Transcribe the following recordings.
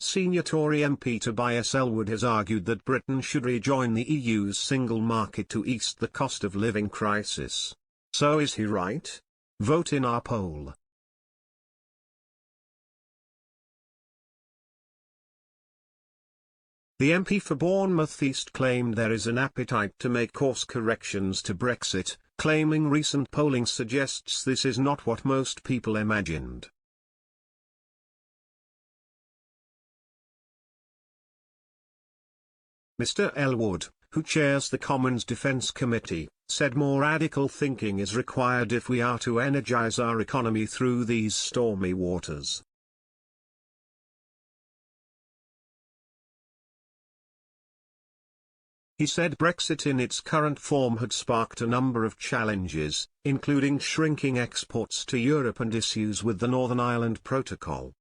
Senior Tory MP Tobias Ellwood has argued that Britain should rejoin the EU's single market to ease the cost of living crisis. So is he right? Vote in our poll. The MP for Bournemouth East claimed there is an appetite to make course corrections to Brexit, claiming recent polling suggests this is not what most people imagined. Mr. Ellwood, who chairs the Commons Defence Committee, said more radical thinking is required if we are to energise our economy through these stormy waters. He said Brexit in its current form had sparked a number of challenges, including shrinking exports to Europe and issues with the Northern Ireland Protocol.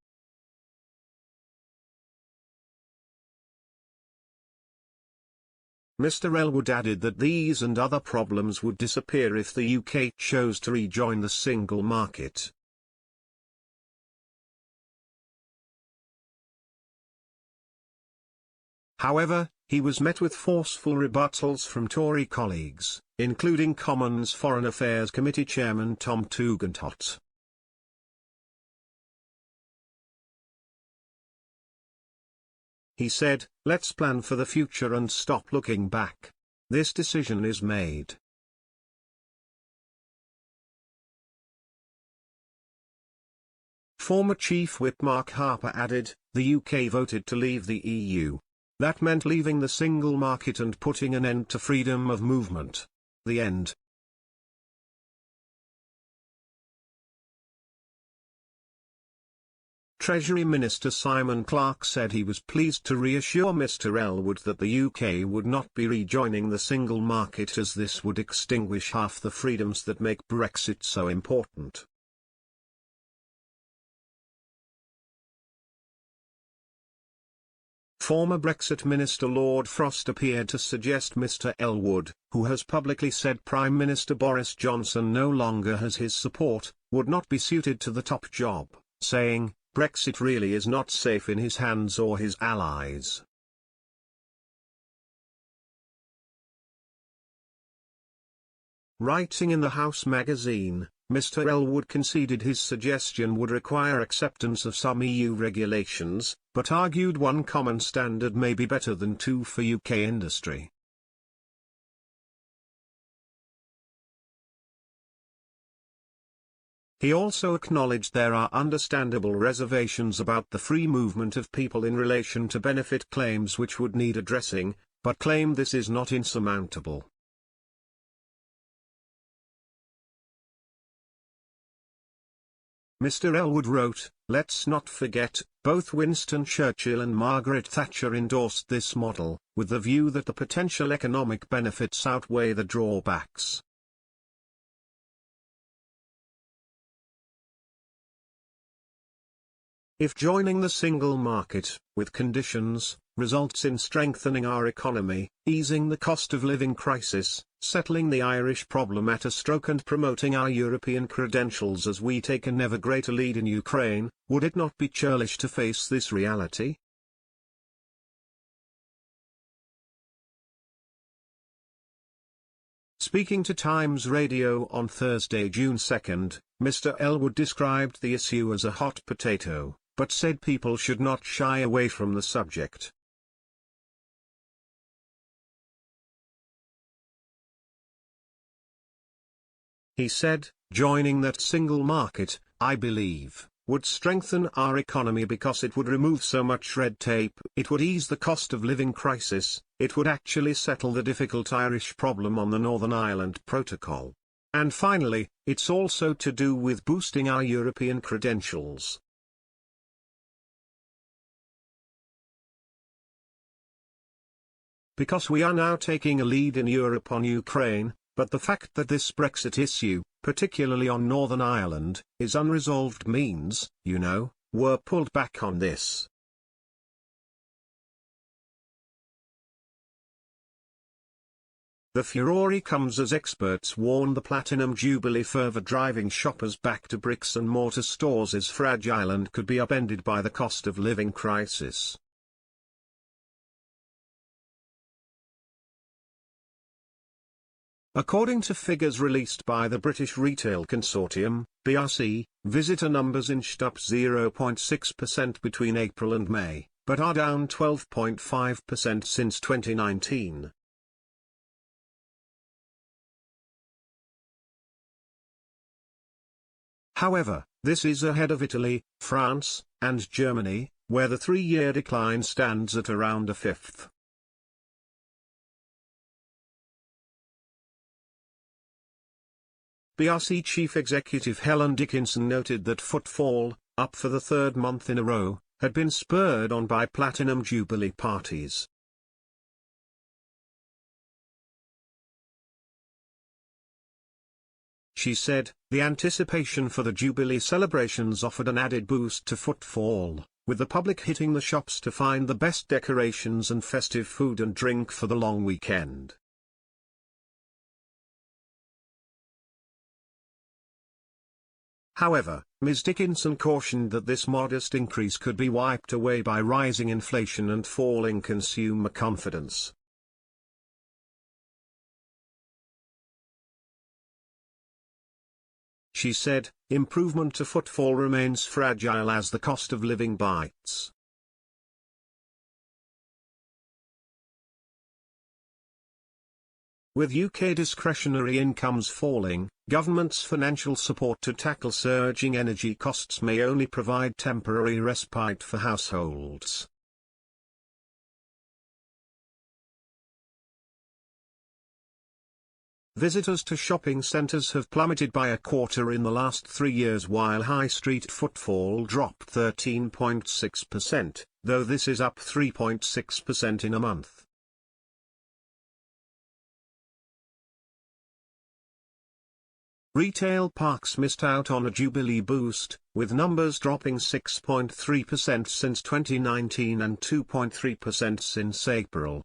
Mr. Ellwood added that these and other problems would disappear if the UK chose to rejoin the single market. However, he was met with forceful rebuttals from Tory colleagues, including Commons Foreign Affairs Committee Chairman Tom Tugendhat. He said, "Let's plan for the future and stop looking back. This decision is made." Former Chief Whip Mark Harper added, "The UK voted to leave the EU. That meant leaving the single market and putting an end to freedom of movement. The end." Treasury Minister Simon Clarke said he was pleased to reassure Mr. Ellwood that the UK would not be rejoining the single market as this would extinguish half the freedoms that make Brexit so important. Former Brexit Minister Lord Frost appeared to suggest Mr. Ellwood, who has publicly said Prime Minister Boris Johnson no longer has his support, would not be suited to the top job, saying, "Brexit really is not safe in his hands or his allies." Writing in the House magazine, Mr. Ellwood conceded his suggestion would require acceptance of some EU regulations, but argued one common standard may be better than two for UK industry. He also acknowledged there are understandable reservations about the free movement of people in relation to benefit claims which would need addressing, but claimed this is not insurmountable. Mr. Ellwood wrote, "Let's not forget, both Winston Churchill and Margaret Thatcher endorsed this model, with the view that the potential economic benefits outweigh the drawbacks." If joining the single market, with conditions, results in strengthening our economy, easing the cost of living crisis, settling the Irish problem at a stroke and promoting our European credentials as we take an ever greater lead in Ukraine, would it not be churlish to face this reality? Speaking to Times Radio on Thursday, June 2, Mr. Ellwood described the issue as a hot potato, but said people should not shy away from the subject. He said, "Joining that single market, I believe, would strengthen our economy because it would remove so much red tape, it would ease the cost of living crisis, it would actually settle the difficult Irish problem on the Northern Ireland Protocol. And finally, it's also to do with boosting our European credentials." Because we are now taking a lead in Europe on Ukraine, but the fact that this Brexit issue, particularly on Northern Ireland, is unresolved means, we're pulled back on this. The furore comes as experts warn the Platinum Jubilee further driving shoppers back to bricks and mortar stores is fragile and could be upended by the cost of living crisis. According to figures released by the British Retail Consortium, BRC, visitor numbers inched up 0.6% between April and May, but are down 12.5% since 2019. However, this is ahead of Italy, France, and Germany, where the three-year decline stands at around a fifth. BRC Chief Executive Helen Dickinson noted that footfall, up for the third month in a row, had been spurred on by Platinum Jubilee parties. She said, the anticipation for the Jubilee celebrations offered an added boost to footfall, with the public hitting the shops to find the best decorations and festive food and drink for the long weekend. However, Ms. Dickinson cautioned that this modest increase could be wiped away by rising inflation and falling consumer confidence. She said, improvement to footfall remains fragile as the cost of living bites. With UK discretionary incomes falling, government's financial support to tackle surging energy costs may only provide temporary respite for households. Visitors to shopping centres have plummeted by a quarter in the last 3 years while high street footfall dropped 13.6%, though this is up 3.6% in a month. Retail parks missed out on a Jubilee boost, with numbers dropping 6.3% since 2019 and 2.3% since April.